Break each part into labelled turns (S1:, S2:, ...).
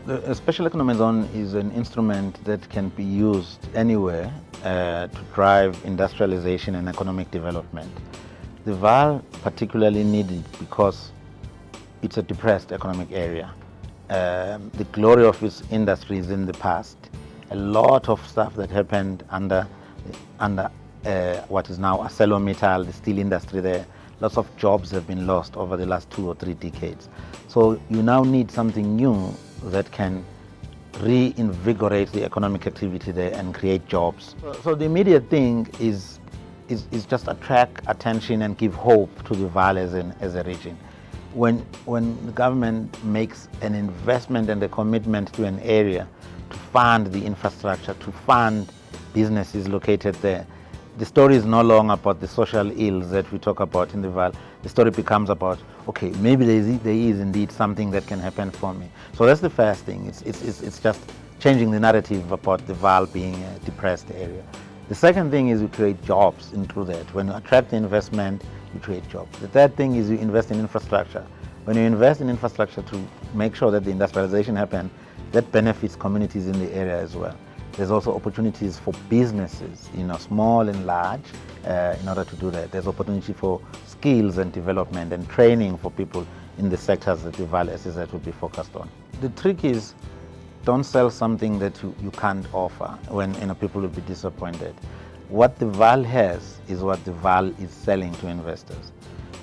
S1: A special economic zone is an instrument that can be used anywhere to drive industrialization and economic development. The Vaal particularly needed because it's a depressed economic area. The glory of its industry is in the past. A lot of stuff that happened under what is now Accelor Mittal, the steel industry there, lots of jobs have been lost over the last 2 or 3 decades. So you now need something new that can reinvigorate the economic activity there and create jobs. So the immediate thing is just attract attention and give hope to the Vaal as a region. When the government makes an investment and a commitment to an area to fund the infrastructure, to fund businesses located there, the story is no longer about the social ills that we talk about in the Vaal. The story becomes about, okay, maybe there is indeed something that can happen for me. So that's the first thing. It's just changing the narrative about the Vaal being a depressed area. The second thing is you create jobs through that. When you attract the investment, you create jobs. The third thing is you invest in infrastructure. When you invest in infrastructure to make sure that the industrialization happens, that benefits communities in the area as well. There's also opportunities for businesses, small and large, in order to do that. There's opportunity for skills and development and training for people in the sectors that the Vaal SEZ would be focused on. The trick is, don't sell something that you can't offer when people will be disappointed. What the Vaal has is what the Vaal is selling to investors.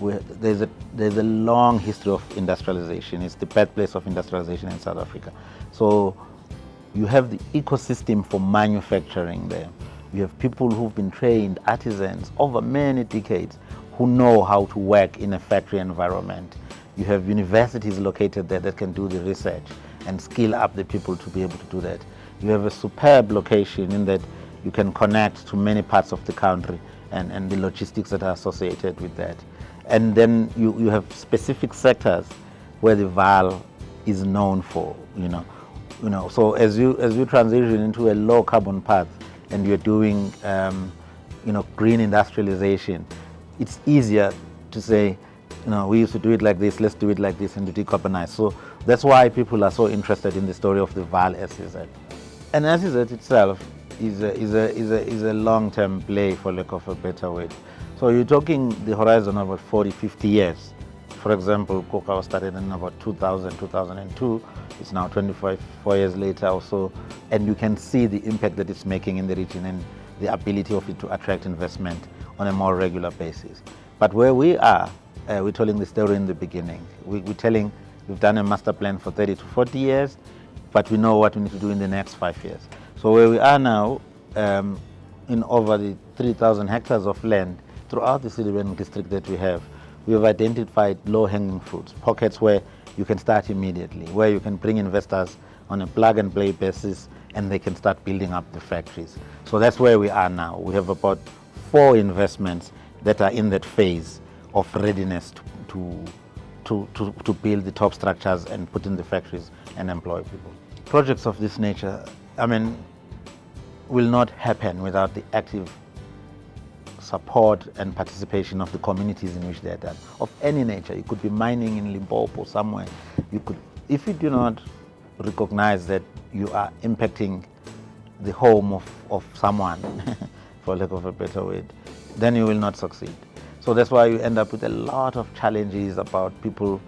S1: There's a long history of industrialization. It's the birthplace of industrialization in South Africa. So you have the ecosystem for manufacturing there. You have people who've been trained, artisans, over many decades, who know how to work in a factory environment. You have universities located there that can do the research and skill up the people to be able to do that. You have a superb location in that you can connect to many parts of the country and the logistics that are associated with that. And then you have specific sectors where the Vaal is known for, So as you transition into a low carbon path and you're doing, green industrialization, it's easier to say, we used to do it like this, let's do it like this, and to decarbonize. So that's why people are so interested in the story of the Vaal SEZ. And SEZ itself is a long-term play, for lack of a better word. So you're talking the horizon of about 40, 50 years. For example, Cocoa started in about 2000, 2002. It's now 4 years later or so. And you can see the impact that it's making in the region and the ability of it to attract investment on a more regular basis. But where we are, we're telling the story in the beginning. We've done a master plan for 30 to 40 years, but we know what we need to do in the next 5 years. So where we are now, in over the 3,000 hectares of land throughout the City district that we have identified low-hanging fruits, pockets where you can start immediately, where you can bring investors on a plug-and-play basis and they can start building up the factories. So that's where we are now. We have about 4 investments that are in that phase of readiness to build the top structures and put in the factories and employ people. Projects of this nature, will not happen without the active support and participation of the communities in which they are done, of any nature. You could be mining in Limpopo somewhere. If you do not recognize that you are impacting the home of someone, for lack of a better word, then you will not succeed. So that's why you end up with a lot of challenges about people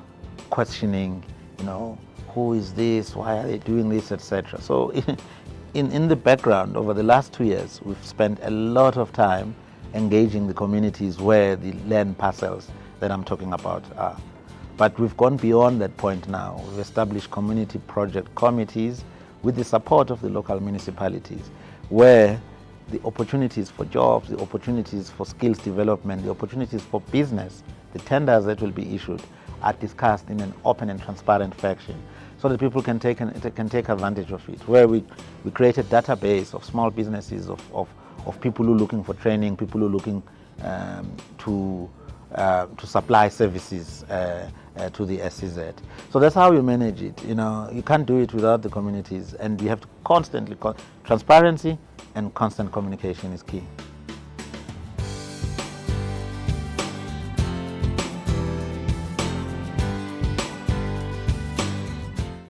S1: questioning, who is this, why are they doing this, etc. So in the background, over the last 2 years, we've spent a lot of time engaging the communities where the land parcels that I'm talking about are. But we've gone beyond that point now. We've established community project committees with the support of the local municipalities, where the opportunities for jobs, the opportunities for skills development, the opportunities for business, the tenders that will be issued are discussed in an open and transparent fashion so that people can take advantage of it, where we create a database of small businesses, of people who are looking for training, people who are looking to supply services to the SEZ. So that's how we manage it. You can't do it without the communities, and we have to constantly, transparency and constant communication is key.